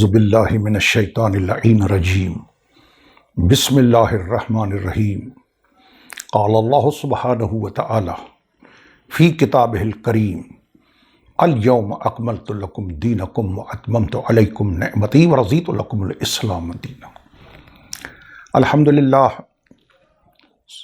اعوذ باللہ من الشیطان اللعین الرجیم بسم اللہ الرحمن الرحیم قال اللہ سبحانہ وتعالی فی کتابہ الکریم الیوم اکملت لکم دینکم واتممت علیکم نعمتی ورضیت لکم الاسلام دینا۔ الحمدللہ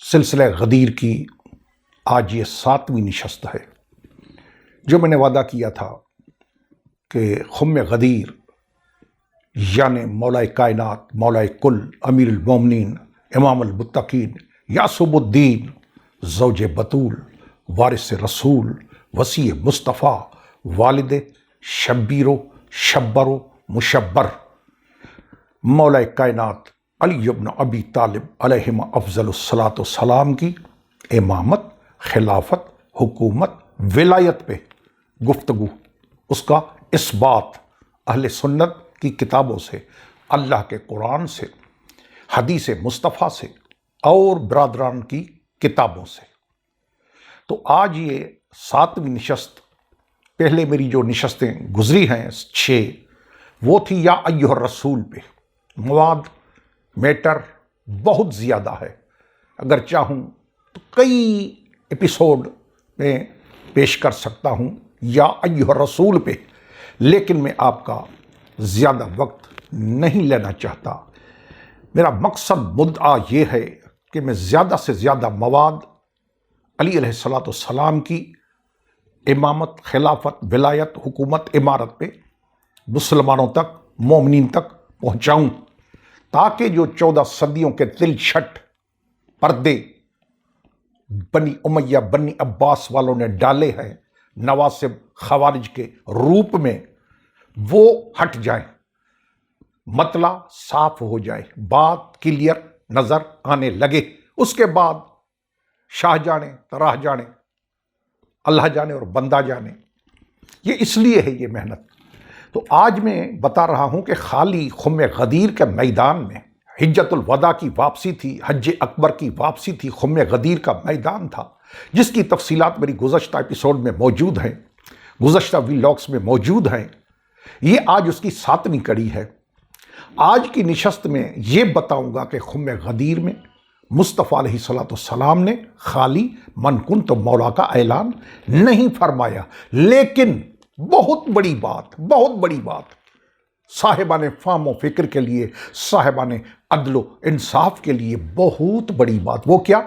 سلسلہ غدیر کی آج یہ 7ویں نشست ہے۔ جو میں نے وعدہ کیا تھا کہ خم غدیر یعنی مولا کائنات، مولا کل، امیر المومنین، امام المتقین، یعصب الدین، زوج بطول، وارث رسول، وصی مصطفیٰ، والد شبیر و شبر و مشبر، مولا کائنات علی ابن ابی طالب علیہم افضل الصلاۃ والسلام کی امامت، خلافت، حکومت، ولایت پہ گفتگو، اس کا اثبات اہل سنت کی کتابوں سے، اللہ کے قرآن سے، حدیث مصطفیٰ سے اور برادران کی کتابوں سے۔ تو آج یہ 7ویں نشست، پہلے میری جو نشستیں گزری ہیں 6، وہ تھی یا ایھا الرسول پہ۔ مواد میٹر بہت زیادہ ہے، اگر چاہوں تو کئی ایپیسوڈ میں پیش کر سکتا ہوں یا ایھا الرسول پہ، لیکن میں آپ کا زیادہ وقت نہیں لینا چاہتا۔ میرا مقصد مدعا یہ ہے کہ میں زیادہ سے زیادہ مواد علی علیہ الصلوۃ والسلام کی امامت، خلافت، ولایت، حکومت، امارت پہ مسلمانوں تک، مومنین تک پہنچاؤں، تاکہ جو 14 صدیوں کے تلچھٹ پردے بنی امیہ، بنی عباس والوں نے ڈالے ہیں نواسب، خوارج کے روپ میں، وہ ہٹ جائیں، مطلع صاف ہو جائے، بات کلیئر نظر آنے لگے۔ اس کے بعد شاہ جانے، طرح جانے، اللہ جانے اور بندہ جانے۔ یہ اس لیے ہے یہ محنت۔ تو آج میں بتا رہا ہوں کہ خالی خم غدیر کے میدان میں حجۃ الوداع کی واپسی تھی، حج اکبر کی واپسی تھی، خم غدیر کا میدان تھا، جس کی تفصیلات میری گزشتہ ایپیسوڈ میں موجود ہیں، گزشتہ ویلاگس میں موجود ہیں۔ یہ آج اس کی 7ویں کڑی ہے۔ آج کی نشست میں یہ بتاؤں گا کہ خم غدیر میں مصطفیٰ علیہ الصلوۃ والسلام نے خالی من کنت مولا کا اعلان نہیں فرمایا، لیکن بہت بڑی بات صاحبان فہم و فکر کے لیے، صاحبان عدل و انصاف کے لیے بہت بڑی بات۔ وہ کیا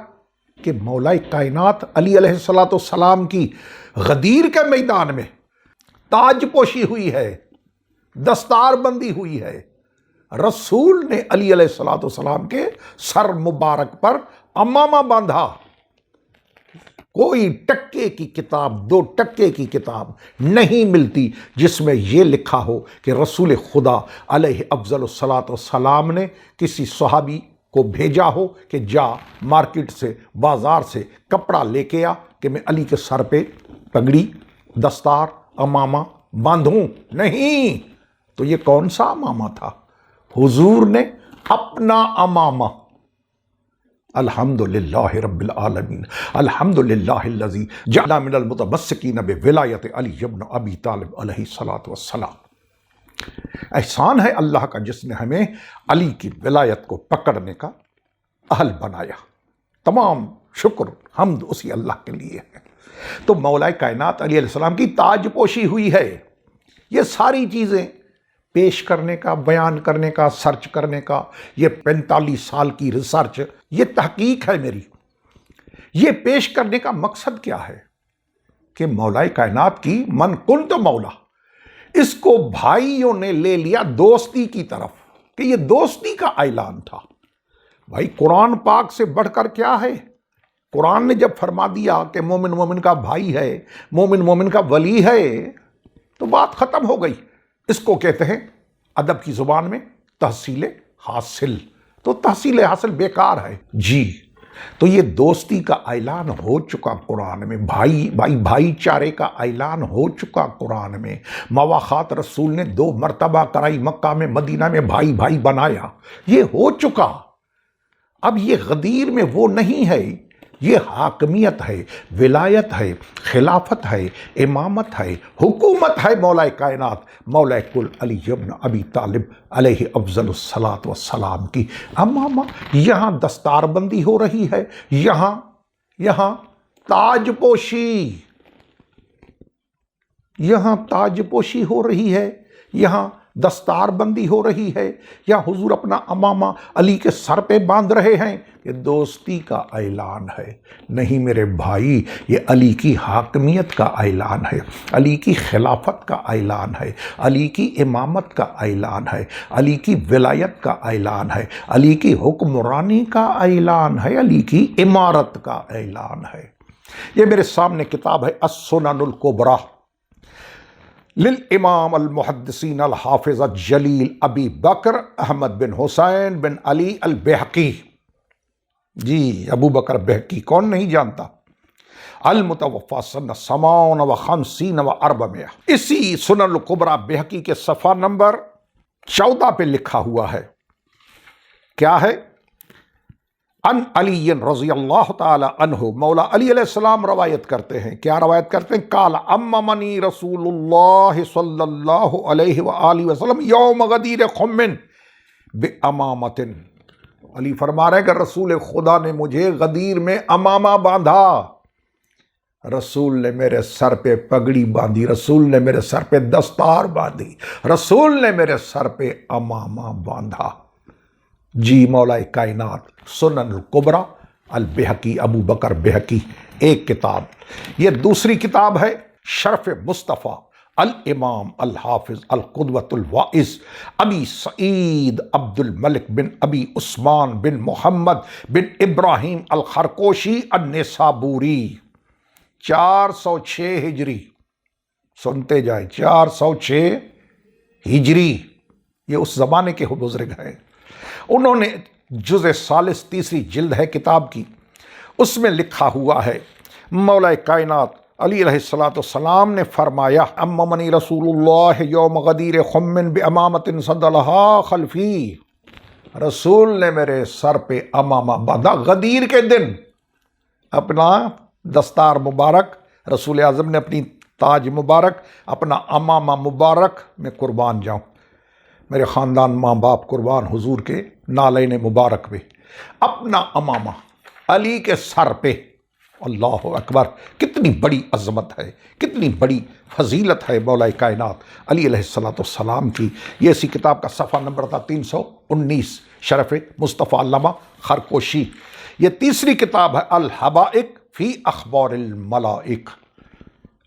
کہ مولا کائنات علی علیہ الصلوۃ والسلام کی غدیر کے میدان میں تاج پوشی ہوئی ہے، دستار بندی ہوئی ہے۔ رسول نے علی علیہ الصلوۃ والسلام کے سر مبارک پر امامہ باندھا۔ کوئی ٹکے کی کتاب، 2 ٹکے کی کتاب نہیں ملتی جس میں یہ لکھا ہو کہ رسول خدا علیہ افضل الصلاۃ والسلام نے کسی صحابی کو بھیجا ہو کہ جا مارکیٹ سے، بازار سے کپڑا لے کے آ کہ میں علی کے سر پہ پگڑی، دستار، امامہ باندھوں۔ نہیں، تو یہ کون سا امامہ تھا؟ حضور نے اپنا امامہ، الحمدللہ رب العالمین، الحمدللہ الذی جعل من المتمسکین بولایت علی ابن ابی طالب علیہ الصلوۃ والسلام۔ احسان ہے اللہ کا جس نے ہمیں علی کی ولایت کو پکڑنے کا اہل بنایا۔ تمام شکر حمد اسی اللہ کے لیے ہے۔ تو مولا کائنات علی علیہ السلام کی تاج پوشی ہوئی ہے۔ یہ ساری چیزیں پیش کرنے کا، بیان کرنے کا، سرچ کرنے کا، یہ 45 سال کی ریسرچ، یہ تحقیق ہے میری۔ یہ پیش کرنے کا مقصد کیا ہے کہ مولا کائنات کی من کنت مولا، اس کو بھائیوں نے لے لیا دوستی کی طرف، کہ یہ دوستی کا اعلان تھا۔ بھائی قرآن پاک سے بڑھ کر کیا ہے؟ قرآن نے جب فرما دیا کہ مومن مومن کا بھائی ہے، مومن مومن کا ولی ہے، تو بات ختم ہو گئی۔ اس کو کہتے ہیں ادب کی زبان میں تحصیل حاصل۔ تو تحصیل حاصل بیکار ہے جی۔ تو یہ دوستی کا اعلان ہو چکا قرآن میں، بھائی چارے کا اعلان ہو چکا قرآن میں۔ مواخات رسول نے 2 مرتبہ کرائی، مکہ میں، مدینہ میں بھائی بنایا، یہ ہو چکا۔ اب یہ غدیر میں وہ نہیں ہے یہ حاکمیت ہے، ولایت ہے، خلافت ہے، امامت ہے، حکومت ہے مولا کائنات مولا کل علی ابن ابی طالب علیہ افضل الصلاۃ والسلام کی۔ امامہ یہاں دستار بندی ہو رہی ہے، یہاں تاج پوشی، یہاں تاج پوشی ہو رہی ہے، یہاں دستار بندی ہو رہی ہے، یا حضور اپنا امامہ علی کے سر پہ باندھ رہے ہیں۔ یہ دوستی کا اعلان ہے، نہیں میرے بھائی، یہ علی کی حاکمیت کا اعلان ہے، علی کی خلافت کا اعلان ہے، علی کی امامت کا اعلان ہے، علی کی ولایت کا اعلان ہے، علی کی حکمرانی کا اعلان ہے، علی کی امارت کا اعلان ہے۔ یہ میرے سامنے کتاب ہے السنن الکبریٰ للامام المحدثین الحافظ الجلیل ابی بکر احمد بن حسین بن علی البیہقی۔ جی ابو بکر بہقی کون نہیں جانتا؟ المتوفی سنہ 57 و 400۔ اسی سنن الکبریٰ بہقی کے صفحہ نمبر 14 پہ لکھا ہوا ہے، کیا ہے؟ ان علی رضی اللہ تعالی عنہ، مولا علی علیہ السلام روایت کرتے ہیں، کیا روایت کرتے ہیں؟ قال اممنی رسول اللہ صلی اللہ علیہ وآلہ وسلم یوم غدیر خم بامامۃ۔ علی فرما رہے ہیں کہ رسول خدا نے مجھے غدیر میں امامہ باندھا، رسول نے میرے سر پہ پگڑی باندھی، رسول نے میرے سر پہ دستار باندھی، رسول نے میرے سر پہ امامہ باندھا۔ جی مولا کائنات، سنن الکبریٰ البیہقی، ابو بکر بہقی، ایک کتاب۔ یہ دوسری کتاب ہے شرف مصطفیٰ الامام الحافظ القدوۃ الواعظ ابی سعید عبد الملک بن ابی عثمان بن محمد بن ابراہیم الخرقوشی النسابوری، 406 ہجری۔ سنتے جائیں، 406 ہجری، یہ اس زمانے کے بزرگ ہیں۔ انہوں نے جزء ثالث، تیسری جلد ہے کتاب کی، اس میں لکھا ہوا ہے مولا کائنات علی علیہ السلام نے فرمایا اممنی رسول اللہ یوم غدیر خم بامامۃ صدلہا خلفی، رسول نے میرے سر پہ امامہ باندھا غدیر کے دن، اپنا دستار مبارک، رسول اعظم نے اپنی تاج مبارک، اپنا امامہ مبارک میں قربان جاؤں، میرے خاندان ماں باپ قربان حضور کے نالین مبارک پہ، اپنا امامہ علی کے سر پہ۔ اللہ اکبر، کتنی بڑی عظمت ہے، کتنی بڑی فضیلت ہے مولا کائنات علی علیہ السلام کی۔ یہ اسی کتاب کا صفحہ نمبر تھا 319، شرف مصطفیٰ علامہ خرقوشی۔ یہ تیسری کتاب ہے الحبائق فی اخبار الملائک،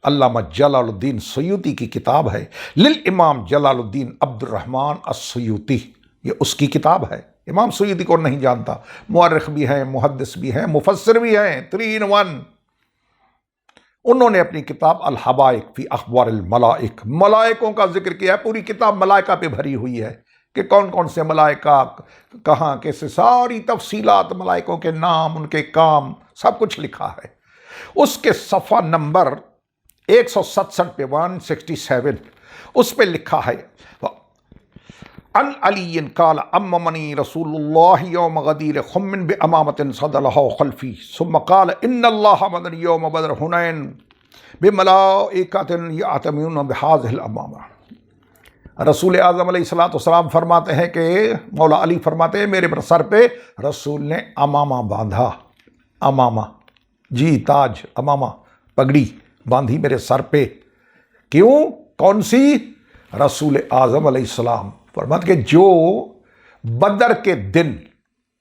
علامہ جلال الدین سیوطی کی کتاب ہے، للامام جلال الدین عبد الرحمن السیوطی، یہ اس کی کتاب ہے۔ امام سیوطی کو نہیں جانتا، مورخ بھی ہیں، محدث بھی ہیں، مفسر بھی ہیں، 3 in 1۔ انہوں نے اپنی کتاب الحبائق فی اخبار الملائک، ملائکوں کا ذکر کیا ہے، پوری کتاب ملائکہ پہ بھری ہوئی ہے کہ کون کون سے ملائکہ کہاں کیسے، ساری تفصیلات، ملائکوں کے نام، ان کے کام، سب کچھ لکھا ہے۔ اس کے صفحہ نمبر 167 پہ 167، اس پہ لکھا ہے ان علی قال اممنی رسول اللہ یوم غدیر خم بامامۃ صدلہا خلفی ثم قال ان اللہ مدنی یوم بدر حنین بملائکۃ یعتمرون بہذہ الامامہ۔ رسول اعظم علیہ السلام فرماتے ہیں کہ مولا علی فرماتے ہیں میرے سر پہ رسول نے امامہ باندھا، امامہ، جی تاج، امامہ، پگڑی باندھی میرے سر پہ۔ کیوں؟ کون سی؟ رسول اعظم علیہ السلام فرماتے کہ جو بدر کے دن،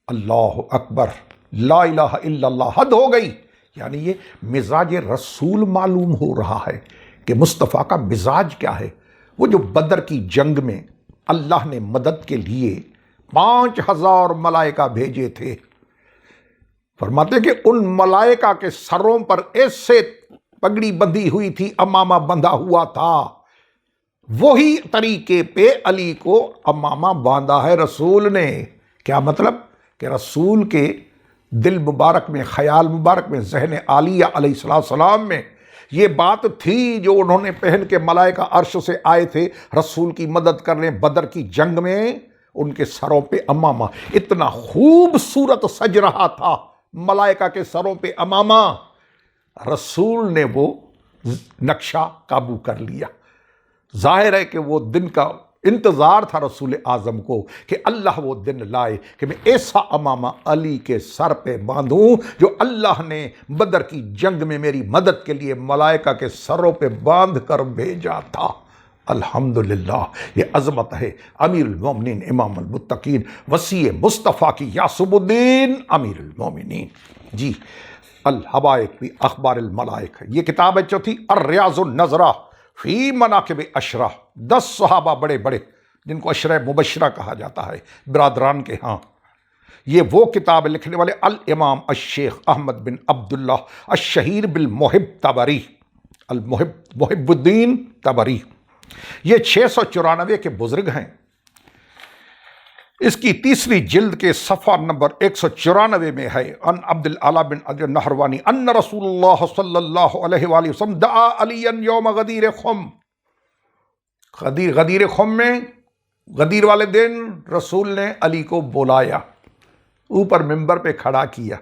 اللہ اکبر، لا الہ الا اللہ، حد ہو گئی، یعنی یہ مزاج رسول معلوم ہو رہا ہے کہ مصطفیٰ کا مزاج کیا ہے۔ وہ جو بدر کی جنگ میں اللہ نے مدد کے لیے 5000 ملائکہ بھیجے تھے، فرماتے کہ ان ملائکہ کے سروں پر ایسے پگڑی بندھی ہوئی تھی، امامہ بندھا ہوا تھا، وہی طریقے پہ علی کو امامہ باندھا ہے رسول نے۔ کیا مطلب؟ کہ رسول کے دل مبارک میں، خیال مبارک میں، ذہن عالیہ علیہ السلام میں یہ بات تھی جو انہوں نے پہن کے ملائکہ عرش سے آئے تھے رسول کی مدد کرنے بدر کی جنگ میں، ان کے سروں پہ امامہ اتنا خوبصورت سج رہا تھا ملائکہ کے سروں پہ امامہ، رسول نے وہ نقشہ قابو کر لیا۔ ظاہر ہے کہ وہ دن کا انتظار تھا رسول اعظم کو کہ اللہ وہ دن لائے کہ میں ایسا امامہ علی کے سر پہ باندھوں جو اللہ نے بدر کی جنگ میں میری مدد کے لیے ملائکہ کے سروں پہ باندھ کر بھیجا تھا۔ الحمدللہ، یہ عظمت ہے امیر المومنین امام المتقین وسیع مصطفیٰ کی یاسب الدین امیر المومنین۔ جی، الحبائق فی اخبار الملائک، یہ کتاب ہے چوتھی، الریاض النظرہ فی مناقب عشرہ، 10 صحابہ بڑے بڑے جن کو عشرہ مبشرہ کہا جاتا ہے برادران کے ہاں۔ یہ وہ کتاب لکھنے والے الامام الشیخ احمد بن عبداللہ الشہیر بالمحب تبری، محب الدین تبری، یہ 694 کے بزرگ ہیں۔ اس کی تیسری جلد کے صفحہ نمبر 194 میں ہے، ان عبد الاعلی بن ادر نہروانی ان رسول اللہ صلی اللہ علیہ وآلہ وسلم دعا علی یوم غدیر خم، غدیر خم میں غدیر والے دن رسول نے علی کو بلایا، اوپر ممبر پہ کھڑا کیا،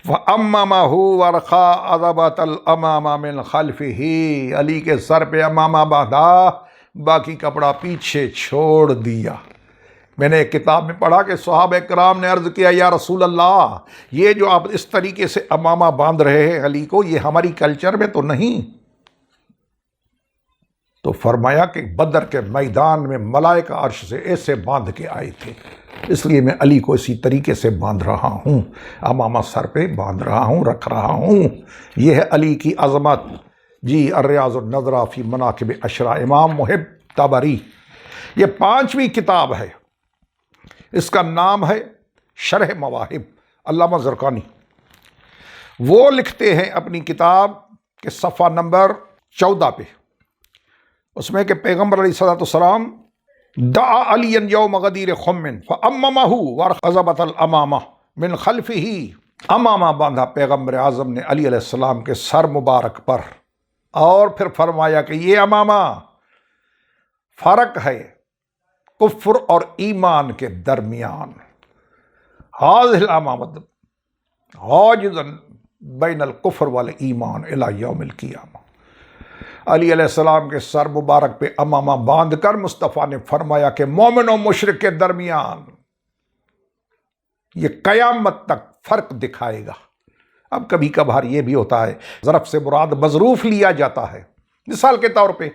فَأَمَّمَهُ وَرْخَا عَذَبَتَ الْأَمَامَ مِنْ خَلْفِهِ، علی کے سر پہ امامہ باندھا، باقی کپڑا پیچھے چھوڑ دیا۔ میں نے ایک کتاب میں پڑھا کہ صحابہ کرام نے عرض کیا، یا رسول اللہ، یہ جو آپ اس طریقے سے امامہ باندھ رہے ہیں علی کو، یہ ہماری کلچر میں تو نہیں۔ تو فرمایا کہ بدر کے میدان میں ملائکہ عرش سے ایسے باندھ کے آئے تھے، اس لیے میں علی کو اسی طریقے سے باندھ رہا ہوں، امامہ سر پہ باندھ رہا ہوں، رکھ رہا ہوں۔ یہ ہے علی کی عظمت۔ جی، الریاض النظرہ فی مناقب عشرہ، امام محب تبری، یہ 5ویں کتاب ہے۔ اس کا نام ہے شرح مواہب، علامہ زرقانی۔ وہ لکھتے ہیں اپنی کتاب کے صفحہ نمبر 14 پہ، اس میں کہ پیغمبر علیہ السلام دعا علی یوم غدیر خم فاممہ وارخضبت الامامہ من خلفہ، امامہ باندھا پیغمبر اعظم نے علی علیہ السلام کے سر مبارک پر، اور پھر فرمایا کہ یہ امامہ فرق ہے کفر اور ایمان کے درمیان، هذه الامامۃ حاجزا بین الکفر والایمان الی یوم القیامہ۔ علی علیہ السلام کے سر مبارک پہ امامہ باندھ کر مصطفیٰ نے فرمایا کہ مومن و مشرک کے درمیان یہ قیامت تک فرق دکھائے گا۔ اب کبھی کبھار یہ بھی ہوتا ہے ظرف سے مراد مظروف لیا جاتا ہے، مثال کے طور پہ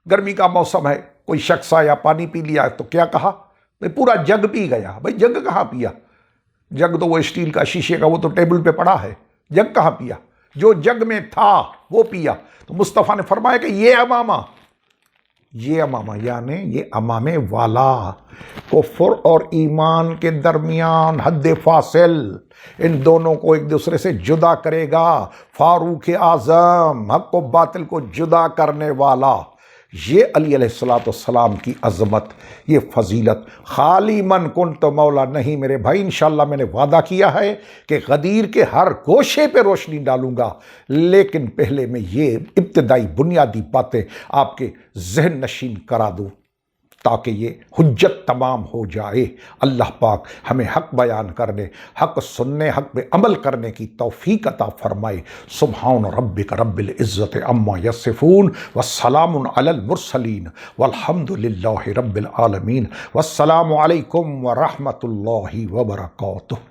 گرمی کا موسم ہے، کوئی شخص آیا پانی پی لیا تو کیا کہا؟ بھئی پورا جگ پی گیا۔ بھئی جگ کہاں پیا؟ جگ تو وہ اسٹیل کا، شیشے کا، وہ تو ٹیبل پہ پڑا ہے، جگ کہاں پیا؟ جو جگ میں تھا وہ پیا۔ تو مصطفیٰ نے فرمایا کہ یہ امامہ یعنی یہ امامے والا کفر اور ایمان کے درمیان حد فاصل، ان دونوں کو ایک دوسرے سے جدا کرے گا، فاروق اعظم، حق و باطل کو جدا کرنے والا۔ یہ علی علیہ السلام کی عظمت، یہ فضیلت خالی من کنت مولا نہیں میرے بھائی، انشاءاللہ میں نے وعدہ کیا ہے کہ غدیر کے ہر گوشے پہ روشنی ڈالوں گا، لیکن پہلے میں یہ ابتدائی بنیادی باتیں آپ کے ذہن نشین کرا دوں تاکہ یہ حجت تمام ہو جائے۔ اللہ پاک ہمیں حق بیان کرنے، حق سننے، حق پہ عمل کرنے کی توفیق عطا فرمائے۔ سبحان ربک رب العزت عما یصفون والسلام علی المرسلین والحمد للہ رب العالمین، والسلام علیکم ورحمۃ اللہ وبرکاتہ۔